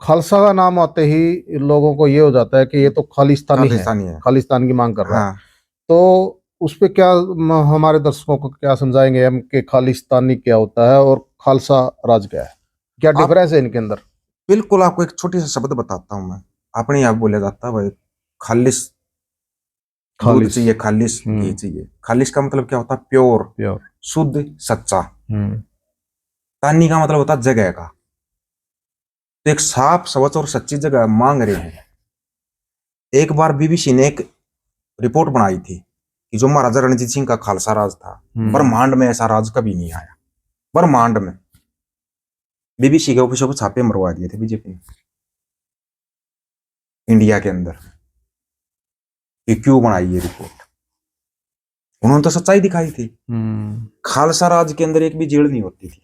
खालसा का नाम आते ही लोगों को ये हो जाता है कि ये तो खालिस्तानी है, खालिस्तानी है। खालिस्तान की मांग कर रहा है। हाँ। तो उस पे क्या हमारे दर्शकों को क्या समझाएंगे हम कि खालिस्तानी क्या होता है और खालसा राज क्या है, क्या आप डिफरेंस है इनके अंदर? बिल्कुल, आपको एक छोटी सा शब्द बताता हूँ मैं। अपने यहाँ बोला जाता है भाई, खालिस दूध खालिस। चाहिए, खालिस घी हम्म। चाहिए। खालिस का मतलब क्या होता है? Pure, pure. शुद्ध, सच्चा। हम्म। तानी का मतलब होता है जगह का। तो एक साफ स्वच्छ और सच्ची जगह मांग रहे हैं। एक बार बीबीसी ने एक रिपोर्ट बनाई थी कि जो महाराजा रणजीत सिंह का खालसा राज था, हम्म। ब्रह्मांड में ऐसा राज कभी नहीं आया, ब्रह्मांड में। बीबीसी के ऑफिसों पर छापे मरवा दिए थे बीजेपी ने इंडिया के अंदर कि क्यों बनाई ये रिपोर्ट। उन्होंने तो सच्चाई दिखाई थी। हम्म। खालसा राज के अंदर एक भी जेल नहीं होती थी।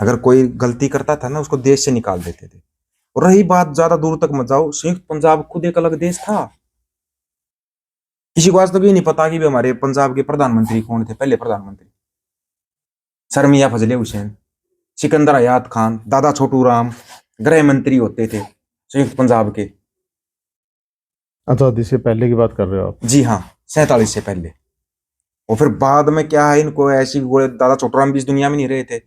अगर कोई गलती करता था ना, उसको देश से निकाल देते थे। और रही बात, ज्यादा दूर तक मत जाओ, संयुक्त पंजाब खुद एक अलग देश था। किसी को आज तक ये नहीं पता कि भी हमारे पंजाब के प्रधानमंत्री कौन थे, पहले प्रधानमंत्री। सर मियां फजले हुसैन, सिकंदर हयात खान, दादा छोटू राम गृह मंत्री होते थे संयुक्त पंजाब के। आजादी से पहले की बात कर रहे हो आप? जी हाँ, 47 से पहले। और फिर बाद में क्या है, इनको ऐसी गोले, दादा छोटूराम भी इस दुनिया में नहीं रहे थे।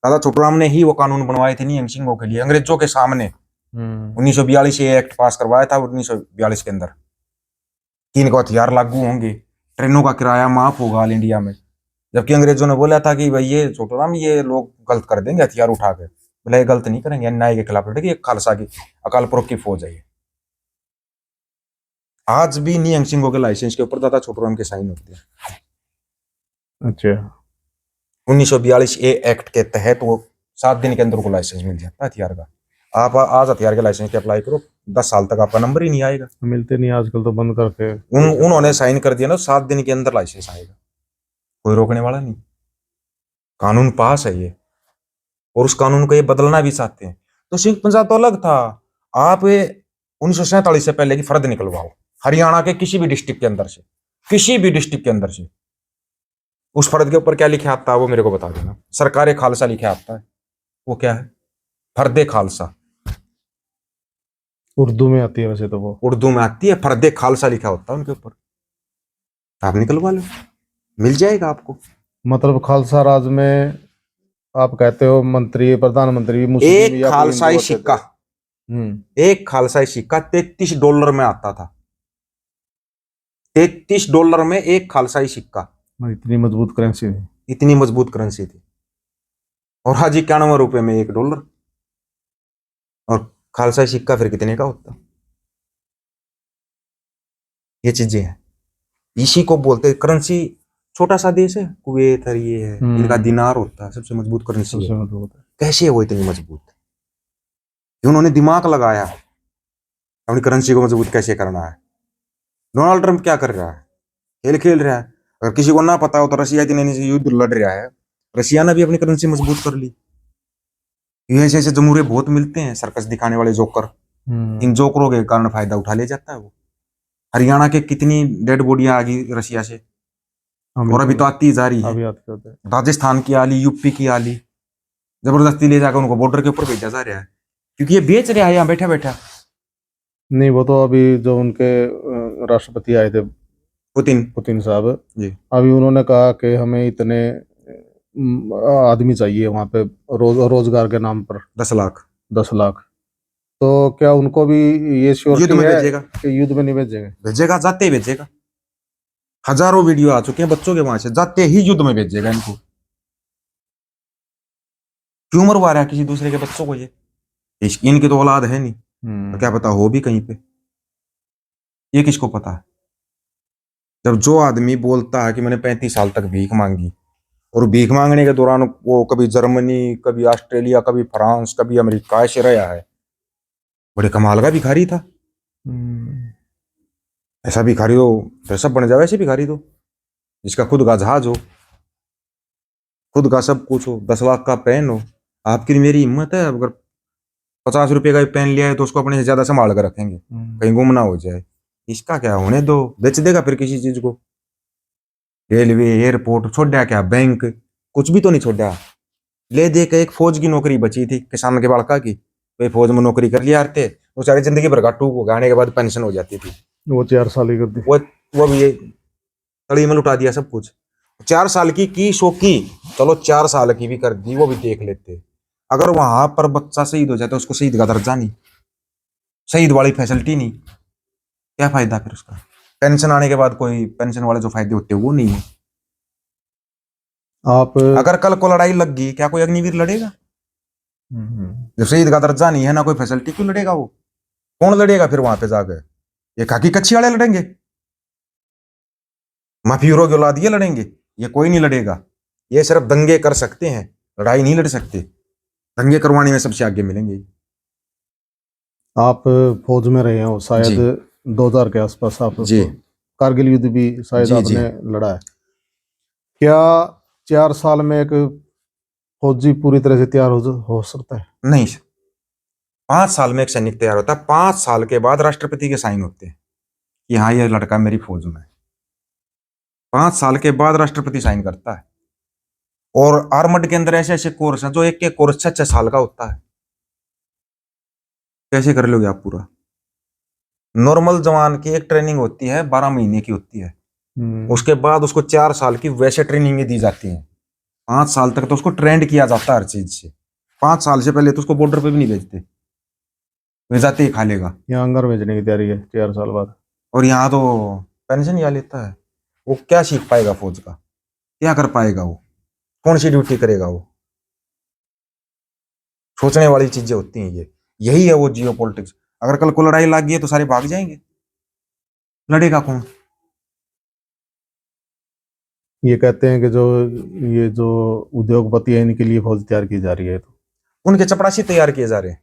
दादा छोटूराम ने ही वो कानून बनवाए थे निहंग सिंहों के लिए, अंग्रेजों के सामने। हम्म। 1942 ये एक्ट पास करवाया था 1942 के अंदर कि इनको हथियार लागू होंगे, ट्रेनों का किराया माफ होगा ऑल इंडिया में। जबकि अंग्रेजों ने बोला था कि भाई ये छोटूराम, ये लोग गलत कर देंगे हथियार उठा के। बोले गलत नहीं करेंगे, अन्याय के खिलाफ लड़ेंगे, ये खालसा की अकाल पुरख की फौज है ये। आज भी निहंग सिंहों के लाइसेंस के ऊपर दादा छोटूराम के साइन होते हैं। अच्छा। 1942 ए एक्ट के तहत वो 7 दिन के अंदर को लाइसेंस मिल जाता है हथियार का। आप आज हथियार के लाइसेंस के अप्लाई करो, 10 साल तक आपका नंबर ही नहीं आएगा। मिलते नहीं आजकल तो, बंद करके। उन्होंने साइन कर दिया ना, 7 दिन के अंदर लाइसेंस आएगा, कोई रोकने वाला नहीं। कानून पास है ये, और उस कानून को ये बदलना भी चाहते हैं। तो सिंह पंजाब तो अलग था। आप 1947 से पहले की फर्द निकलवाओ हरियाणा के किसी भी डिस्ट्रिक्ट के अंदर से, किसी भी डिस्ट्रिक्ट के अंदर से, उस फर्द के ऊपर क्या लिखे आता है वो मेरे को बता देना। सरकार खालसा लिखे आता है, वो क्या है? फर्दे खालसा। उर्दू में आती है वैसे तो वो। उर्दू में आती है, फर्दे खालसा लिखा होता है उनके ऊपर। आप निकलवा लो, मिल जाएगा आपको। मतलब खालसा राज में आप कहते हो मंत्री प्रधानमंत्री भी मुस्लिम एक या फिर हिंदू खालसाई होते थे? सिक्का, हम्म। एक खालसाई सिक्का $33 में आता था। $33 में एक खालसाई सिक्का। इतनी मजबूत करेंसी थी। इतनी मजबूत करेंसी थी। और आज 91 रुपए में $1। और खालसाई सिक्का फिर कितने का होता? ये चीजें हैं, इसी को बोलते हैं करेंसी। छोटा सा देश है कुवैत है, ये है, इनका दिनार होता है सबसे मजबूत करेंसी है। सबसे मजबूत है। कैसे है वो इतनी मजबूत? उन्होंने दिमाग लगाया अपनी करेंसी को मजबूत कैसे करना है। डोनाल्ड ट्रंप क्या कर रहा है? खेल खेल रहा है। अगर किसी को ना पता हो तो रशिया इतने से युद्ध लड़ रहा है, रशिया ने भी अपनी करेंसी मजबूत कर ली। ऐसे ऐसे जमूरे बहुत मिलते हैं, सर्कस दिखाने वाले जोकर। इन जोकरों के कारण फायदा उठा ले जाता है वो। हरियाणा के कितनी डेड बॉडियां आ गई रशिया से, और अभी तो आती जा रही है। अभी आते होते। राजस्थान की आली, यूपी की आली, जबरदस्ती ले जाकर उनको बॉर्डर के ऊपर भेजा जा रहा है, क्योंकि ये बेच रहा है यहाँ बैठा बैठा। नहीं, वो तो अभी जो उनके राष्ट्रपति आए थे, पुतिन पुतिन साहब, जी। अभी उन्होंने कहा कि हमें इतने आदमी चाहिए वहां पे, रोजगार के नाम पर 10 लाख 10 लाख। तो क्या उनको भी ये युद्ध श्योरिटी में है भेजेगा। कि युद्ध में नहीं भेजेंगे? भेजेगा, जाते ही भेजेगा। हजारों वीडियो आ चुके हैं बच्चों के वहां से, जाते ही युद्ध में भेजेगा इनको। क्यों मरवा रहा है किसी दूसरे के बच्चों को ये? इनकी तो औलाद है नहीं, तो क्या पता हो भी कहीं पे, ये किसको पता है? जब जो आदमी बोलता है कि मैंने 35 साल तक भीख मांगी, और भीख मांगने के दौरान वो कभी जर्मनी, कभी ऑस्ट्रेलिया, कभी फ्रांस, कभी अमेरिका ऐसे रहा है, बड़े कमाल का भिखारी था। ऐसा भिखारी तो फिर सब बन जाओ, ऐसे भिखारी तो जिसका खुद का जहाज हो, खुद का सब कुछ हो, 10 लाख का पेन हो। आपकी मेरी हिम्मत है, अगर 50 रुपए का पेन लिया है तो उसको अपने से ज्यादा संभाल कर रखेंगे, कहीं गुम ना हो जाए। इसका क्या होने दो, बेच देगा फिर किसी चीज को। रेलवे, एयरपोर्ट छोड़ा क्या, बैंक, कुछ भी तो नहीं छोड़ा। ले दे के एक फौज की नौकरी बची थी किसान के बालका की, वे फौज में नौकरी कर लिया थे, वो सारी जिंदगी भर का टूक हो गाने के बाद पेंशन हो जाती थी। वो 4 साल ही कर दी। वो भी ये तड़ी में लुटा दिया सब कुछ। 4 साल की शो की, चलो 4 साल की भी कर दी, वो भी देख लेते। अगर वहां पर बच्चा शहीद हो जाता उसको शहीद का दर्जा नहीं, शहीद वाली फैसिलिटी नहीं, क्या फायदा फिर उसका? पेंशन आने के बाद कोई पेंशन वाले जो फायदे होते हैं वो नहीं है। आप अगर कल को लड़ाई लग गई, क्या कोई अग्निवीर लड़ेगा? जब शहीद का दर्जा नहीं है ना कोई फैसिलिटी, क्यों लड़ेगा वो? कौन लड़ेगा फिर वहां पे जाकर? ये खाकी कच्ची वाले लड़ेंगे, माफियों की औलाद ये लड़ेंगे? ये कोई नहीं लड़ेगा। ये सिर्फ दंगे कर सकते हैं, लड़ाई नहीं लड़ सकते। दंगे करवाने में सबसे आगे मिलेंगे। आप फौज में रहे हो शायद, जी 2000 के आसपास आप जी कारगिल युद्ध भी शायद जी जी। आपने लड़ा है। क्या 4 साल में एक फौजी पूरी तरह से तैयार हो सकता है? नहीं, 5 साल में एक सैनिक तैयार होता है। 5 साल के बाद राष्ट्रपति के साइन होते हैं कि हाँ ये लड़का मेरी फौज में है। 5 साल के बाद राष्ट्रपति साइन करता है। और आर्मड के अंदर ऐसे ऐसे कोर्स हैं जो एक एक कोर्स 6 6 साल का होता है। कैसे कर लोगे आप पूरा? नॉर्मल जवान की एक ट्रेनिंग होती है 12 महीने की होती है, उसके बाद उसको 4 साल की वैसे ट्रेनिंग दी जाती है। 5 साल तक तो उसको ट्रेंड किया जाता है हर चीज से। 5 साल से पहले तो उसको बॉर्डर पे भी नहीं भेजते, वे जाते ही खा लेगा। यहाँ अंगर भेजने की तैयारी है 4 साल बाद। और यहाँ तो पेंशन या लेता है। वो क्या सीख पाएगा फौज का? क्या कर पाएगा वो? कौन सी ड्यूटी करेगा वो? सोचने वाली चीजें होती हैं ये। यही है वो जियो पॉलिटिक्स। अगर कल को लड़ाई लग गई है तो सारे भाग जाएंगे, लड़ेगा कौन? ये कहते हैं कि ये जो उद्योगपति है इनके लिए फौज तैयार की जा रही है, तो उनके चपरासी तैयार किए जा रहे हैं,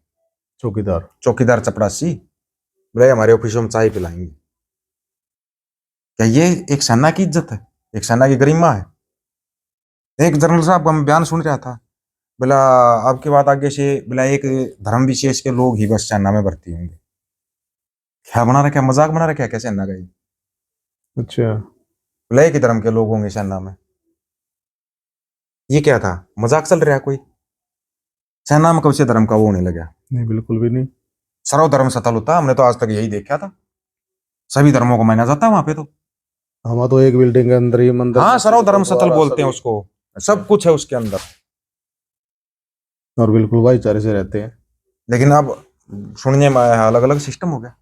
चौकीदार। चौकीदार चपरासी। बोले हमारे ऑफिसों में चाय पिलाएंगे। क्या ये एक सेना की इज्जत है? एक सेना की गरिमा है? एक जनरल साहब का मैं बयान सुन रहा था, बोला आपकी बात आगे से, बोला एक धर्म विशेष के लोग ही बस सेना में भर्ती होंगे। क्या बना रखा है? मजाक बना रखा है क्या सेना का? ये अच्छा, बोला एक ही धर्म के लोग होंगे सेना में। ये क्या था? मजाक चल रहा है कोई? सेना में कब से धर्म का वो होने लगा? नहीं बिल्कुल भी नहीं। सर्वधर्म सतल होता, हमने तो आज तक यही देखा था। सभी धर्मों को माना जाता है वहां पे तो। हम तो एक बिल्डिंग के अंदर ही मंदिर, हाँ, सर्वधर्म सतल गुरुद्वारा बोलते हैं सभी, उसको। सब कुछ है उसके अंदर। और बिल्कुल भाईचारे से रहते हैं। लेकिन अब सुनने में आया है अलग अलग सिस्टम हो गया,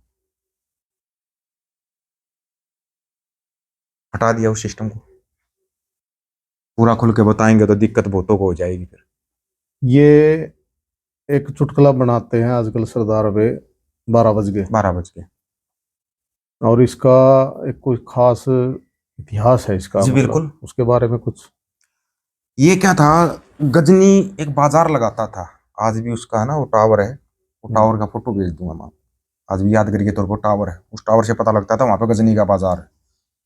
हटा दिया उस सिस्टम को। पूरा खुल के बताएंगे तो दिक्कत बहुतों को हो जाएगी फिर। ये एक चुटकुला बनाते हैं आजकल सरदार पे 12 बज गए, 12 बज के। और इसका एक कोई खास इतिहास है इसका, जी मतलब बिल्कुल। उसके बारे में कुछ। ये क्या था, गजनी एक बाजार लगाता था। आज भी उसका है ना वो टावर है, वो टावर का फोटो भेज दूंगा मैं। आज भी यादगिरी के तौर पर टावर है, उस टावर से पता लगता था वहां पे गजनी का बाजार है।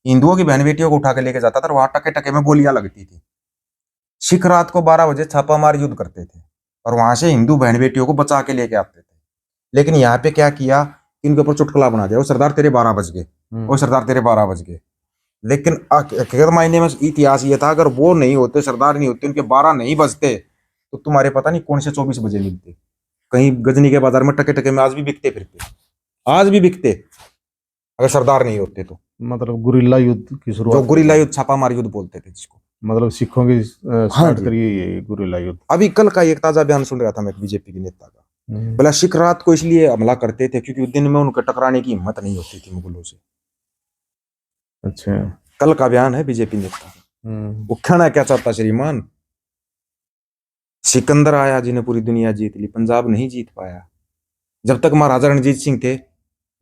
हिंदुओं की बहन बेटियों को उठा के लेके जाता था, और वहां टके टके में गोलियां लगती थी। सिख रात को 12 बजे छापामार युद्ध करते थे, और वहां से हिंदू बहन बेटियों को बचा के लेके आते थे। लेकिन यहाँ पे क्या किया, इनके ऊपर चुटकुला बना दिया, वो सरदार तेरे 12 बज गए, वो सरदार तेरे 12 बज गए। लेकिन हकीकत मायने में इतिहास ये था, अगर वो नहीं होते, सरदार नहीं होते, उनके 12 नहीं बजते, तो तुम्हारे पता नहीं कौन से 24 बजे मिलते। कहीं गजनी के बाजार में टके टके में आज भी बिकते फिरते, आज भी बिकते, अगर सरदार नहीं होते तो। मतलब गुरिल्ला युद्ध की जो शुरुआत, गुरिल्ला युद्ध, छापामार युद्ध बोलते थे जिसको। मतलब सिखों की हाँ स्टार्ट जी। करिए ये गुरिल्ला युद्ध। अभी कल का एक ताजा बयान सुन रहा था मैं एक बीजेपी के नेता का। बोला सिख रात को इसलिए हमला करते थे क्योंकि दिन में उनके टकराने की हिम्मत नहीं होती थी मुगलों से। अच्छा। कल का बयान है बीजेपी नेता का। वो कहना क्या चाहता श्रीमान, सिकंदर आया जिन्हें पूरी दुनिया जीत ली, पंजाब नहीं जीत पाया। जब तक महाराजा रणजीत सिंह थे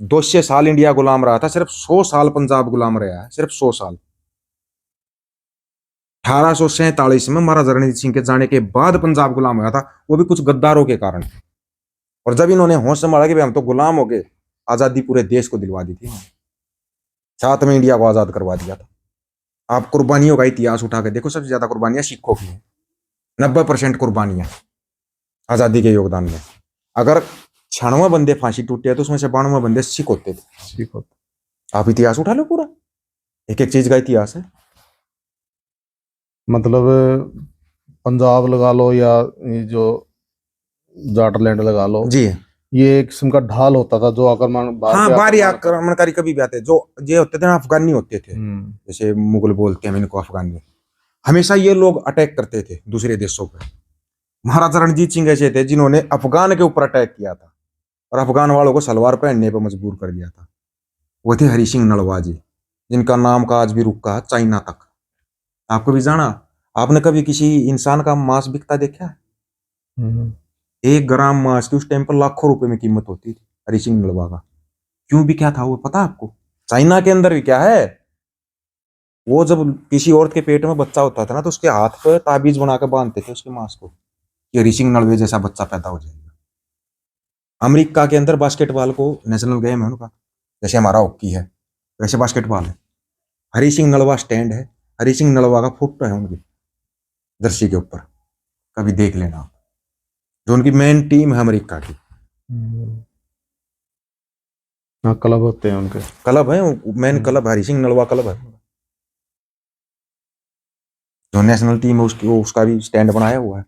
200 साल इंडिया गुलाम रहा था, सिर्फ 100 साल पंजाब गुलाम रहा है, सिर्फ 100 साल। 1847 में महाराजा रणजीत सिंह के जाने के बाद पंजाब गुलाम हुआ था, वो भी कुछ गद्दारों के कारण। और जब इन्होंने होश संभाला कि भाई हम तो गुलाम हो गए, आजादी पूरे देश को दिलवा दी थी, साथ में इंडिया को आजाद करवा दिया था। आप कुर्बानियों का इतिहास उठा के देखो, सबसे ज्यादा कुर्बानियां सिखों की हैं। 90% कुर्बानियां आजादी के योगदान में। अगर 96 बंदे फांसी टूटे हैं तो उसमें से 92 बंदे सिख होते थे। आप इतिहास उठा लो पूरा, एक एक चीज का इतिहास है। मतलब पंजाब लगा लो या ये जो जाटलैंड लगा लो, जी ये एक किस्म का ढाल होता था जो आक्रमण हाँ, बाहरी आक्रमण कर। आक्रमणकारी कभी भी आते जो ये होते थे ना, अफगानी होते थे, हम्म। जैसे मुगल बोलते हैं हम इनको अफगानी। हमेशा ये लोग अटैक करते थे दूसरे देशों पर। महाराजा रणजीत सिंह ऐसे थे जिन्होंने अफगान के ऊपर अटैक किया था और अफगान वालों को सलवार पहनने पर मजबूर कर दिया था। वो थे हरि सिंह नलवा जी, जिनका नाम का आज भी रुका है चाइना तक। आपको भी जाना, आपने कभी किसी इंसान का मांस बिकता देखा है? हम्म। 1 ग्राम मांस की उस टाइम पर लाखों रुपए में कीमत होती थी हरि सिंह नलवा का। क्यों भी क्या था वो पता है आपको? चाइना के अंदर भी क्या है, वो जब किसी औरत के पेट में बच्चा होता था ना, तो उसके हाथ पे ताबीज बना के बांधते थे उसके मांस को, कि हरि सिंह नलवे जैसा बच्चा पैदा हो जाएगा। अमेरिका के अंदर बास्केटबॉल को नेशनल गेम है उनका, जैसे हमारा हॉकी है वैसे बास्केटबॉल है। हरि सिंह नलवा स्टैंड है, हरि सिंह नलवा का फोटो है उनकी जर्सी के ऊपर, कभी देख लेना आप। जो उनकी मेन टीम है अमेरिका की, हाँ, क्लब होते हैं उनके। क्लब है, main club Hari Singh Nalwa club है। जो नेशनल टीम है उसकी, वो उसका भी स्टैंड बनाया हुआ है।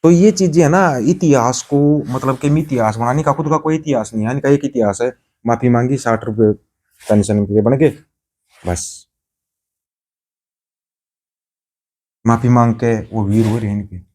तो ये चीजें है ना, इतिहास को मतलब कि इतिहास बनाने का खुद का कोई इतिहास नहीं है, इनका एक इतिहास है, माफी मांगी 60 रुपए पेंशन के बन गए, बस माफी मांग के वो वीर हुए रहे इनके।